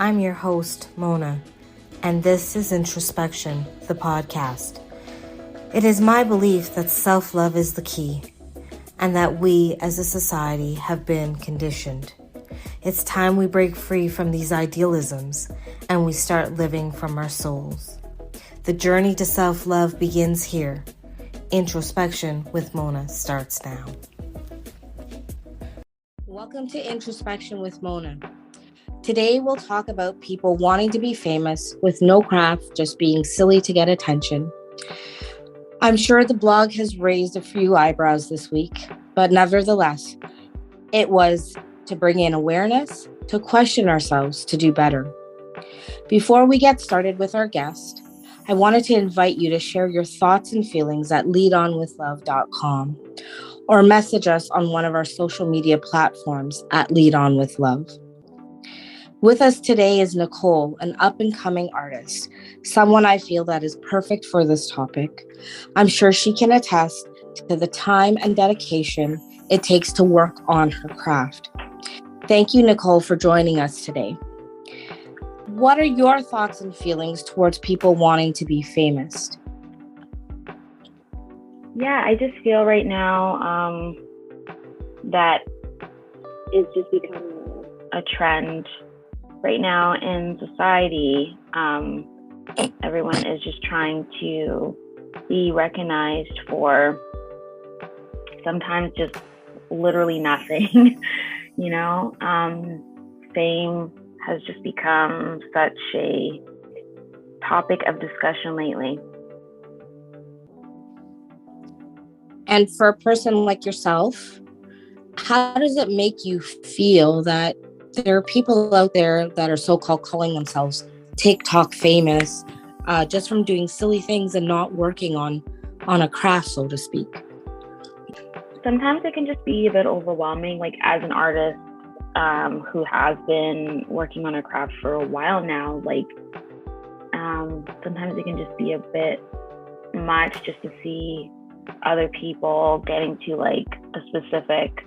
I'm your host, Mona, and this is Introspection, the podcast. It is my belief that self-love is the key, and that we as a society have been conditioned. It's time we break free from these idealisms and we start living from our souls. The journey to self-love begins here. Introspection with Mona starts now. Welcome to Introspection with Mona. Today we'll talk about people wanting to be famous with no craft, just being silly to get attention. I'm sure the blog has raised a few eyebrows this week, but nevertheless, it was to bring in awareness, to question ourselves, to do better. Before we get started with our guest, I wanted to invite you to share your thoughts and feelings at leadonwithlove.com or message us on one of our social media platforms at leadonwithlove. With us today is Nicole, an up-and-coming artist, someone I feel that is perfect for this topic. I'm sure she can attest to the time and dedication it takes to work on her craft. Thank you, Nicole, for joining us today. What are your thoughts and feelings towards people wanting to be famous? Yeah, I just feel right now that it's just becoming a trend right now in society. Everyone is just trying to be recognized for sometimes just literally nothing, fame has just become such a topic of discussion lately. And for a person like yourself, how does it make you feel that there are people out there that are so-called calling themselves TikTok famous, just from doing silly things and not working on a craft, so to speak? Sometimes it can just be a bit overwhelming, like as an artist who has been working on a craft for a while now, sometimes it can just be a bit much just to see other people getting to like a specific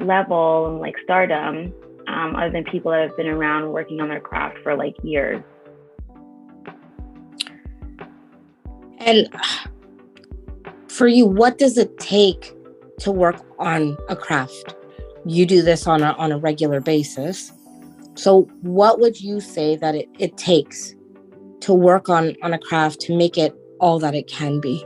level and like stardom, other than people that have been around working on their craft for like years. And for you, what does it take to work on a craft? You do this on a regular basis. So what would you say that it takes to work on a craft to make it all that it can be?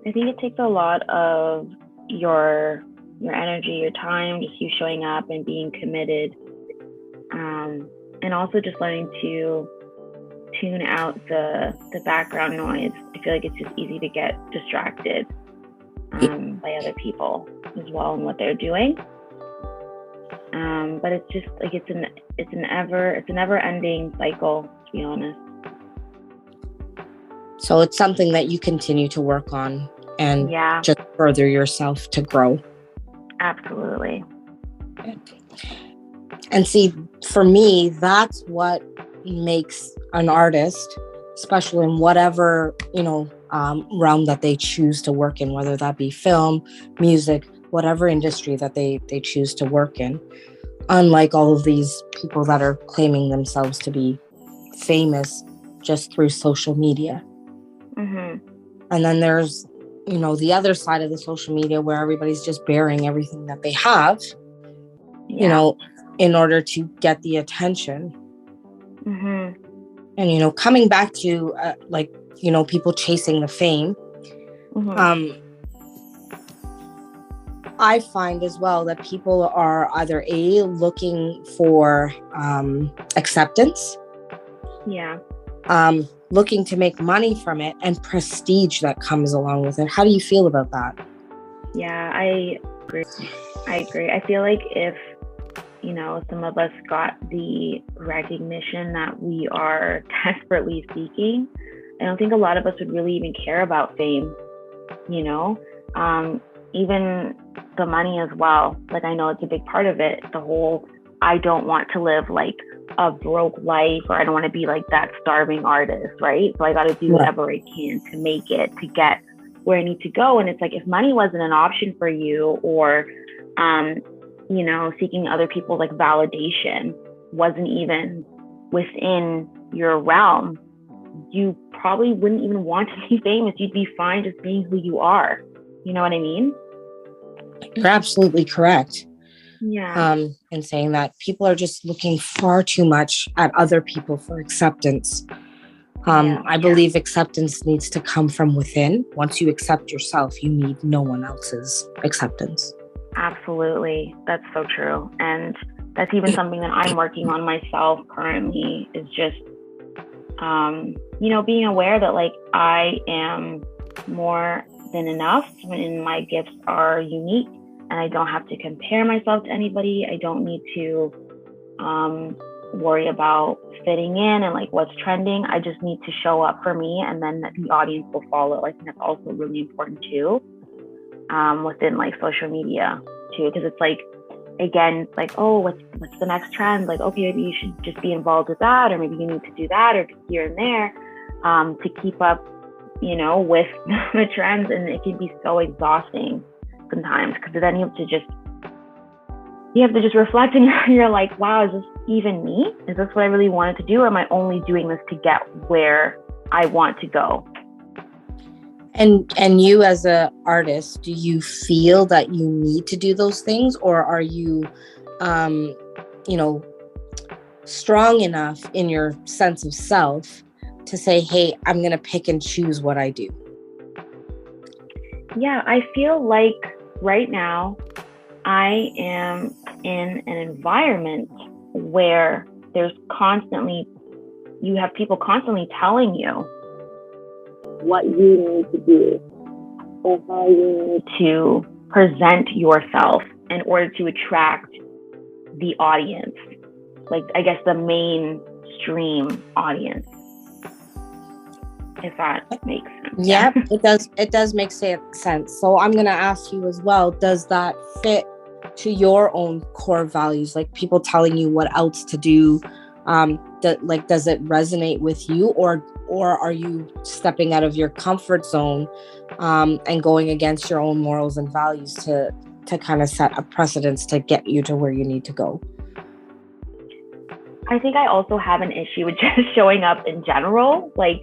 I think it takes a lot of your energy, your time, just you showing up and being committed. And also just learning to tune out the background noise. I feel like it's just easy to get distracted by other people as well and what they're doing. But it's just like it's a never ending cycle, to be honest. So it's something that you continue to work on and just further yourself to grow. Absolutely. And see, for me, that's what makes an artist special in whatever, realm that they choose to work in, whether that be film, music, whatever industry that they choose to work in. Unlike all of these people that are claiming themselves to be famous just through social media. Mm-hmm. And then there's, the other side of the social media where everybody's just bearing everything that they have, in order to get the attention. Mm-hmm. And, coming back to people chasing the fame, mm-hmm. I find as well that people are either looking for acceptance, looking to make money from it, and prestige that comes along with it. How do you feel about that? Yeah, I agree. I feel like if, some of us got the recognition that we are desperately seeking, I don't think a lot of us would really even care about fame, even the money as well. Like, I know it's a big part of it. The whole, I don't want to live like a broke life, or I don't want to be like that starving artist, right? So I got to do whatever I can to make it, to get where I need to go. And it's like, if money wasn't an option for you, or, seeking other people's like validation, wasn't even within your realm, you probably wouldn't even want to be famous. You'd be fine just being who you are. You know what I mean? You're absolutely correct. Yeah. In saying that people are just looking far too much at other people for acceptance. I believe acceptance needs to come from within. Once you accept yourself, you need no one else's acceptance. Absolutely. That's so true. And that's even something that I'm working on myself currently, is just, being aware that like I am more than enough and my gifts are unique, and I don't have to compare myself to anybody. I don't need to worry about fitting in and like what's trending. I just need to show up for me, and then the audience will follow. I think that's also really important too, within like social media too, because it's like, again, like, oh, what's the next trend? Like, okay, maybe you should just be involved with that, or maybe you need to do that, or here and there, to keep up, with the trends. And it can be so exhausting sometimes, because then you have to just reflect, and you're like, wow, is this even me? Is this what I really wanted to do? Or am I only doing this to get where I want to go? And you as an artist, do you feel that you need to do those things, or are you, strong enough in your sense of self to say, hey, I'm going to pick and choose what I do? Yeah, I feel like right now I am in an environment where you have people constantly telling you what you need to do or how you need to present yourself in order to attract the audience, like I guess the mainstream audience, if that makes sense. Yeah, it does make sense. So I'm going to ask you as well, does that fit to your own core values, like people telling you what else to do? Does it resonate with you, or are you stepping out of your comfort zone and going against your own morals and values to kind of set a precedence to get you to where you need to go? I think I also have an issue with just showing up in general. Like,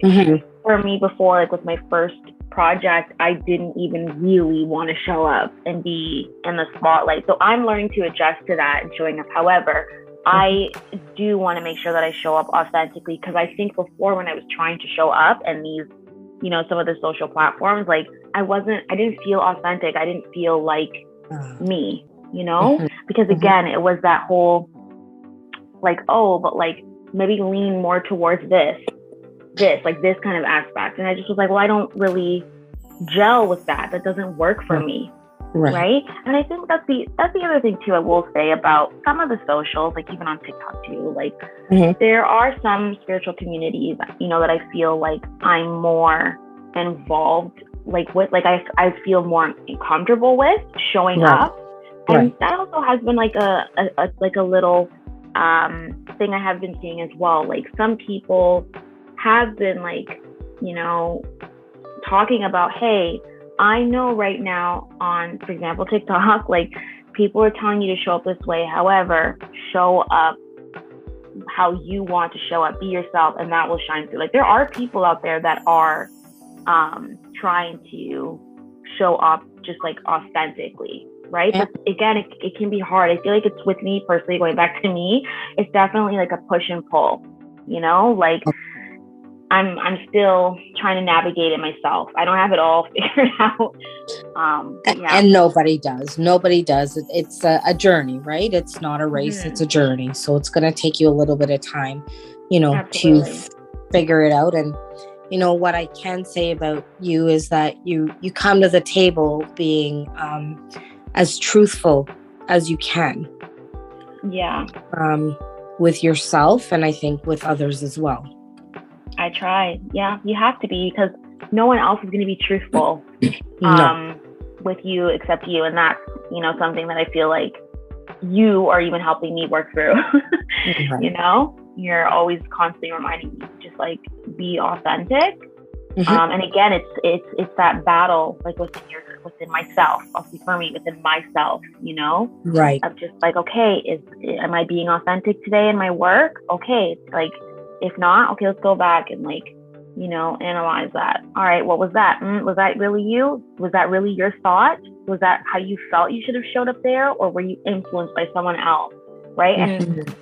for me before, like with my first project, I didn't even really want to show up and be in the spotlight. So I'm learning to adjust to that and showing up. However, I do want to make sure that I show up authentically, because I think before, when I was trying to show up and these, some of the social platforms, like I didn't feel authentic. I didn't feel like me, because again, it was that whole like, oh, but like maybe lean more towards this kind of aspect. And I just was like, well, I don't really gel with that. That doesn't work for me. Right. And I think that's the other thing too, I will say about some of the socials, like even on TikTok too, like there are some spiritual communities, that I feel like I'm more involved, like with, like I feel more comfortable with showing up. And that also has been like a little thing I have been seeing as well. Like some people have been like, talking about, hey, I know right now on, for example, TikTok, like people are telling you to show up this way. However, show up how you want to show up, be yourself, and that will shine through. Like there are people out there that are trying to show up just like authentically. Right. But again, it can be hard. I feel like it's, with me personally, going back to me, it's definitely like a push and pull, like I'm still trying to navigate it myself. I don't have it all figured out. And nobody does. It's a journey, right? It's not a race. It's a journey. So it's going to take you a little bit of time, to figure it out. And, what I can say about you is that you come to the table being, as truthful as you can. Yeah. With yourself, and I think with others as well. I try. Yeah, you have to be, because no one else is going to be truthful with you except you. And that's, something that I feel like you are even helping me work through. You're always constantly reminding me to just like be authentic. And again, it's that battle like within within myself. I'll speak for me, within myself, you know, Right. of just like, okay, am I being authentic today in my work? Okay, like, if not, okay, let's go back and like, you know, analyze that. All right, what was that? Was that really you? Was that really your thought? Was that how you felt you should have showed up there? Or were you influenced by someone else? Right. Mm-hmm. And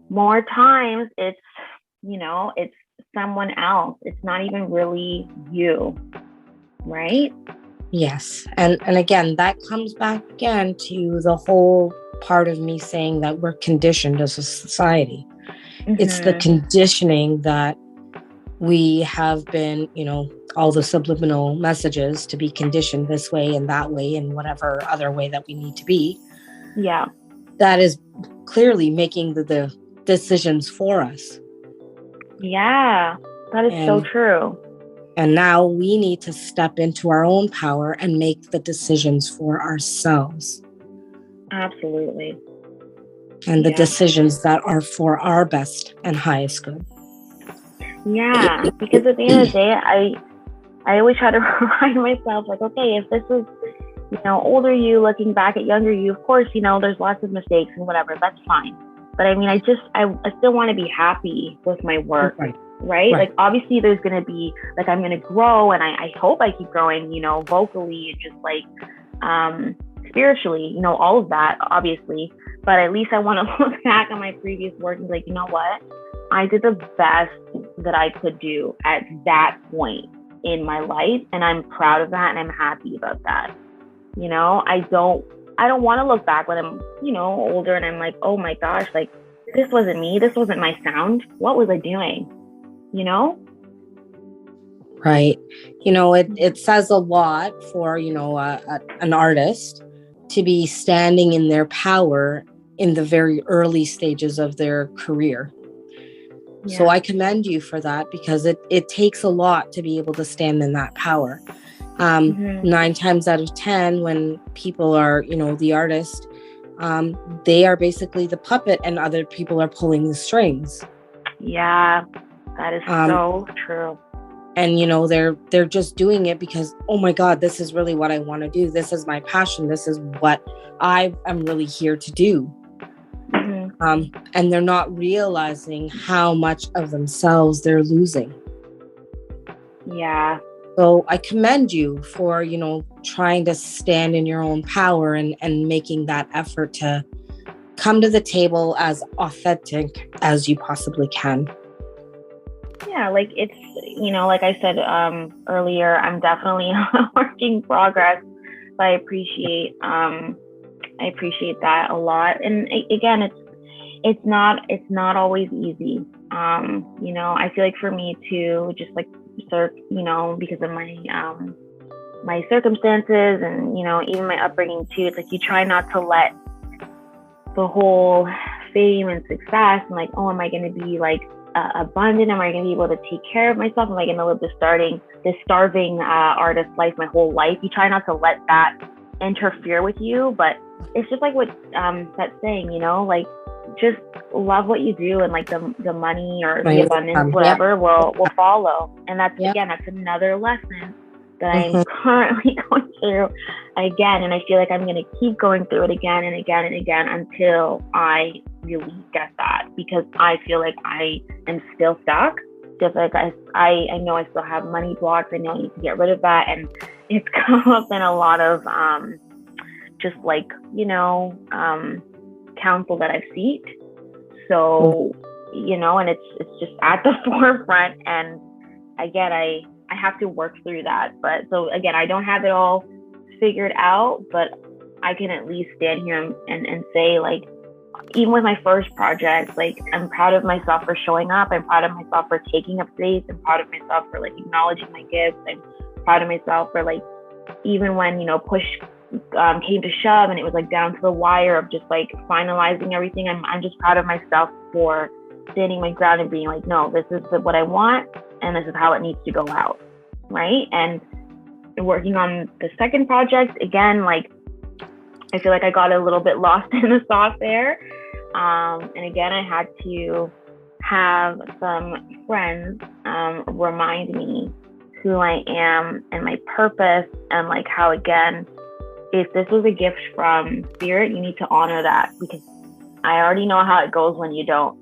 more times it's, you know, it's someone else. It's not even really you. Right. Yes. And again, that comes back again to the whole part of me saying that we're conditioned as a society. Mm-hmm. It's the conditioning that we have been, you know, all the subliminal messages to be conditioned this way and that way and whatever other way that we need to be. Yeah. That is clearly making the decisions for us. Yeah, that is so true. And now we need to step into our own power and make the decisions for ourselves. Absolutely. And the decisions that are for our best and highest good. Yeah, because at the end of the day, I always try to remind myself, like, okay, if this is, you know, older you looking back at younger you, of course, you know, there's lots of mistakes and whatever, that's fine. But I mean, I still want to be happy with my work, right? Like, obviously there's going to be, like, I'm going to grow, and I hope I keep growing, you know, vocally and just like, spiritually, you know, all of that, obviously. But at least I want to look back on my previous work and be like, you know what? I did the best that I could do at that point in my life, and I'm proud of that, and I'm happy about that. You know, I don't want to look back when I'm, you know, older and I'm like, oh my gosh, like, this wasn't me. This wasn't my sound. What was I doing? You know? Right. You know, it says a lot for, you know, an artist to be standing in their power in the very early stages of their career. Yeah. So I commend you for that, because it takes a lot to be able to stand in that power. 9 times out of 10, when people are, you know, the artist, they are basically the puppet and other people are pulling the strings. Yeah, that is so true. And, you know, they're just doing it because, oh my God, this is really what I want to do. This is my passion. This is what I am really here to do. And they're not realizing how much of themselves they're losing. Yeah. So I commend you for, you know, trying to stand in your own power and making that effort to come to the table as authentic as you possibly can. Yeah, like, it's, you know, like I said earlier, I'm definitely a work in progress, but I appreciate that a lot. And again, it's not always easy. You know, I feel like for me too, just like, you know, because of my my circumstances and, you know, even my upbringing too, it's like you try not to let the whole fame and success and like, oh, am I going to be like abundant? Am I going to be able to take care of myself? Am I going to live this starving artist life my whole life? You try not to let that interfere with you, but it's just like what that saying, you know, like, just love what you do, and like the money or the abundance, whatever, will follow. And that's again, that's another lesson that I'm currently going through again, and I feel like I'm going to keep going through it again and again and again until I really get that, because I feel like I am still stuck. Just like I know I still have money blocks. I know I need to get rid of that, and it's come up in a lot of just like, you know, counsel that I've sought. So, you know, and it's just at the forefront, and again, I have to work through that. But so again, I don't have it all figured out, but I can at least stand here and say, like, even with my first project, like, I'm proud of myself for showing up. I'm proud of myself for taking up space. I'm proud of myself for like acknowledging my gifts. I'm proud of myself for like, even when, you know, push came to shove and it was like down to the wire of just like finalizing everything, I'm just proud of myself for standing my ground and being like, no, this is what I want, and this is how it needs to go out, right? And working on the second project, again, like, I feel like I got a little bit lost in the sauce there, and again, I had to have some friends remind me who I am and my purpose, and like how, again, if this was a gift from spirit, you need to honor that, because I already know how it goes when you don't.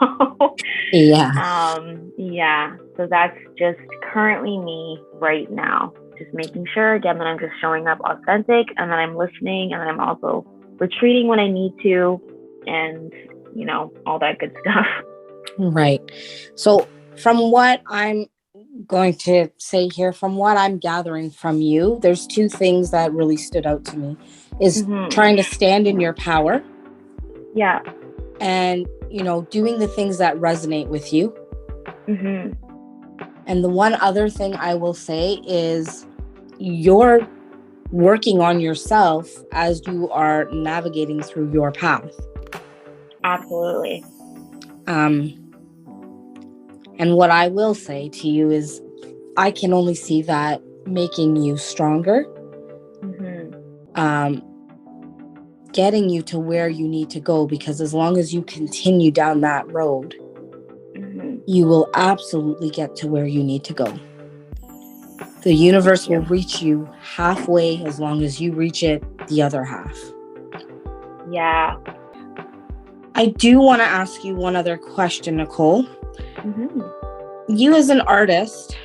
So, yeah. So that's just currently me right now. Just making sure, again, that I'm just showing up authentic, and that I'm listening, and that I'm also retreating when I need to, and, you know, all that good stuff. Right. So from what I'm going to say here, from what I'm gathering from you, there's two things that really stood out to me is trying to stand in your power. Yeah. And, you know, doing the things that resonate with you. And the one other thing I will say is you're working on yourself as you are navigating through your path. Absolutely. And what I will say to you is I can only see that making you stronger, getting you to where you need to go, because as long as you continue down that road, you will absolutely get to where you need to go. The universe will reach you halfway as long as you reach it the other half. Yeah. I do want to ask you one other question, Nicole. You as an artist,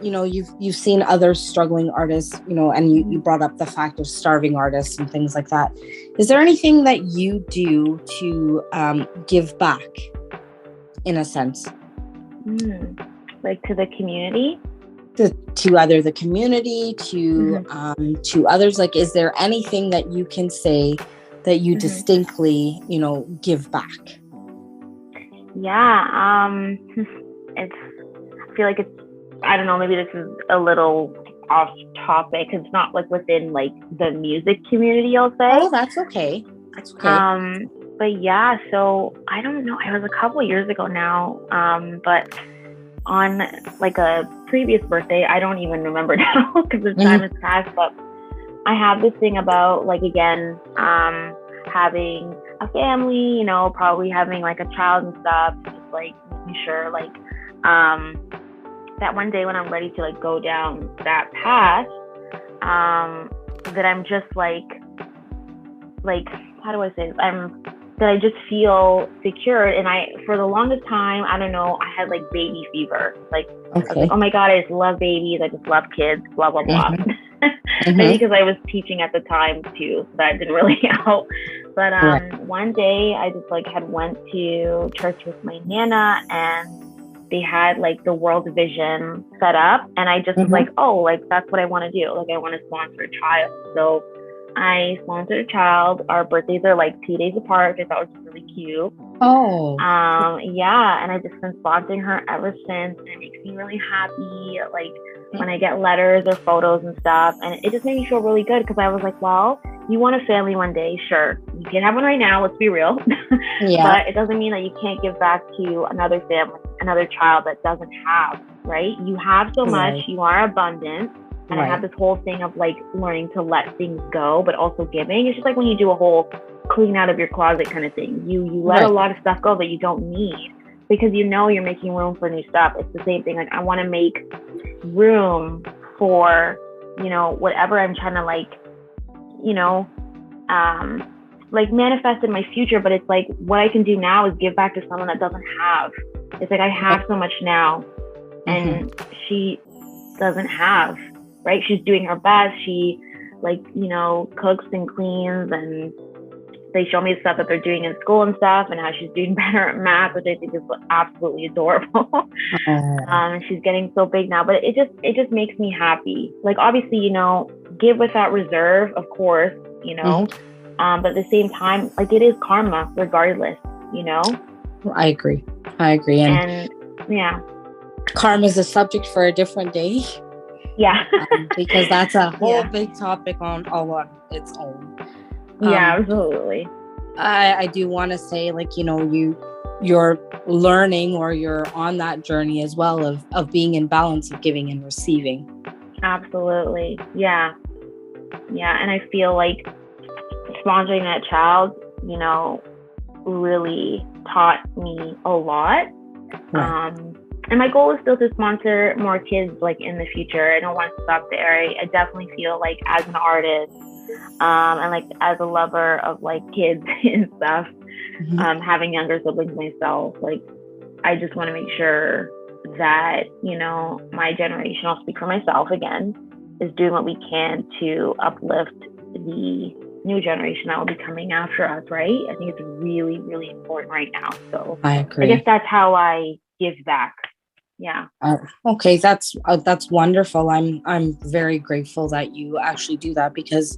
you know, you've seen other struggling artists, you know, and you brought up the fact of starving artists and things like that. Is there anything that you do to give back, in a sense? Like to the community? To either the community, to others? Like, is there anything that you can say that you distinctly, you know, give back? Yeah. I feel like it's, I don't know, maybe this is a little off topic. It's not like within like the music community, I'll say. Oh, that's okay. That's okay. But yeah, so I don't know. It was a couple of years ago now. But on like a previous birthday, I don't even remember now because the time has passed. But I have this thing about, like, again, having a family, you know, probably having like a child and stuff, just like making sure, like, that one day when I'm ready to like go down that path, that I'm just like, how do I say this? That I just feel secure. And for the longest time, I don't know, I had like baby fever. Like, I was like, oh my God, I just love babies. I just love kids, blah, blah, blah. Maybe because I was teaching at the time too, so that didn't really help. But one day I just like had went to church with my Nana, and they had like the World Vision set up, and I just was like, oh, like that's what I want to do. Like, I want to sponsor a child. So I sponsored a child. Our birthdays are like 2 days apart, which I thought was really cute. Oh. Yeah, and I've just been sponsoring her ever since, and it makes me really happy. Like when I get letters or photos and stuff, and it just made me feel really good, because I was like, well, you want a family one day, sure, you can have one right now, let's be real. But it doesn't mean that you can't give back to another family, another child that doesn't have, right? You have so much, you are abundant. And I have this whole thing of like learning to let things go, but also giving. It's just like when you do a whole clean out of your closet kind of thing. You let a lot of stuff go that you don't need, because you know you're making room for new stuff. It's the same thing. Like, I want to make room for, you know, whatever I'm trying to like, you know, like manifest in my future. But it's like, what I can do now is give back to someone that doesn't have. It's like, I have so much now, and she doesn't have. Right? She's doing her best. She, like, you know, cooks and cleans, and they show me the stuff that they're doing in school and stuff, and how she's doing better at math, which I think is absolutely adorable. She's getting so big now, but it just makes me happy. Like, obviously, you know, give without reserve, of course, you know, but at the same time, like, it is karma regardless, you know? I agree. And yeah. Karma is a subject for a different day. Yeah. Because that's a whole big topic all on its own. Yeah, absolutely. I do want to say, like, you know, you're learning, or you're on that journey as well of being in balance of giving and receiving. Absolutely. Yeah. And I feel like sponsoring that child, you know, really taught me a lot. And my goal is still to sponsor more kids like in the future. I don't want to stop there. I definitely feel like as an artist, and like as a lover of like kids and stuff, having younger siblings myself, like I just want to make sure that, you know, my generation, I'll speak for myself again, is doing what we can to uplift the new generation that will be coming after us, right? I think it's really, really important right now. So I agree. I guess that's how I give back. Yeah. Okay, that's wonderful. I'm very grateful that you actually do that, because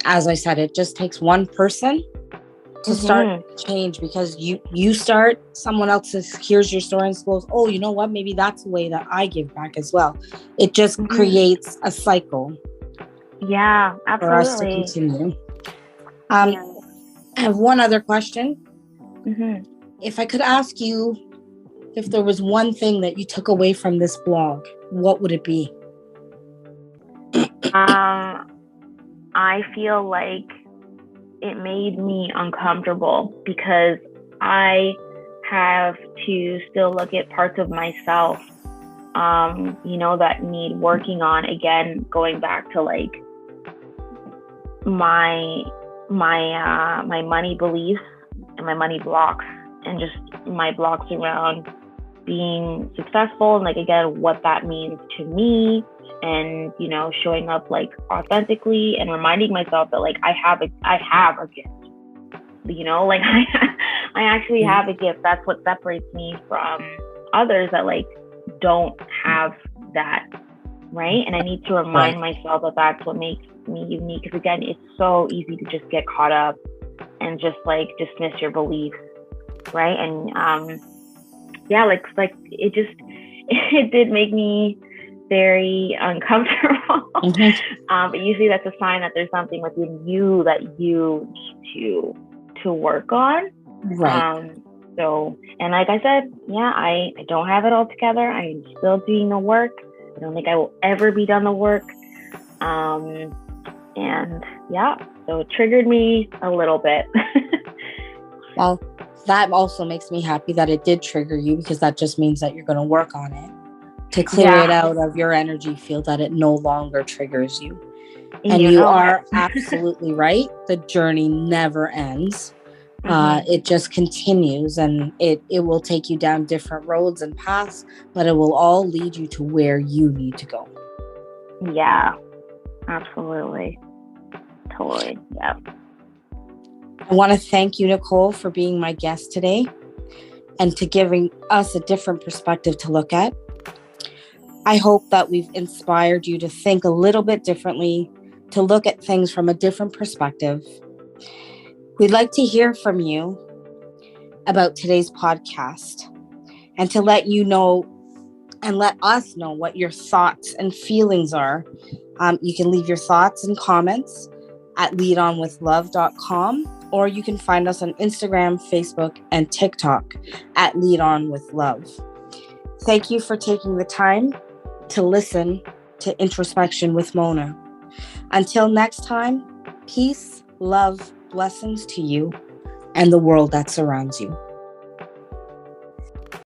as I said, it just takes one person to start change, because you start, someone else hears your story and goes, oh, you know what, maybe that's the way that I give back as well. It just creates a cycle. Yeah, absolutely. For us to continue. I have one other question. If I could ask you, if there was one thing that you took away from this blog, what would it be? I feel like it made me uncomfortable, because I have to still look at parts of myself, you know, that need working on. Again, going back to like my money beliefs and my money blocks, and just my blocks around being successful, and like again what that means to me, and you know, showing up like authentically, and reminding myself that like I have a gift, you know, like I actually have a gift. That's what separates me from others that like don't have that, right? And I need to remind myself that that's what makes me unique, because again, it's so easy to just get caught up and just like dismiss your beliefs, right? And it did make me very uncomfortable. But usually that's a sign that there's something within you that you need to work on. So, and like I said, I don't have it all together. I'm still doing the work. I don't think I will ever be done the work. So it triggered me a little bit. Well, that also makes me happy that it did trigger you, because that just means that you're going to work on it to clear it out of your energy field, that it no longer triggers you. And you are absolutely right. The journey never ends. It just continues, and it will take you down different roads and paths, but it will all lead you to where you need to go. Yeah, absolutely. Totally. Yeah. I want to thank you, Nicole, for being my guest today and to giving us a different perspective to look at. I hope that we've inspired you to think a little bit differently, to look at things from a different perspective. We'd like to hear from you about today's podcast, and to let you know and let us know what your thoughts and feelings are. You can leave your thoughts and comments at leadonwithlove.com, or you can find us on Instagram, Facebook, and TikTok at leadonwithlove. Thank you for taking the time to listen to Introspection with Mona. Until next time, peace, love, blessings to you and the world that surrounds you.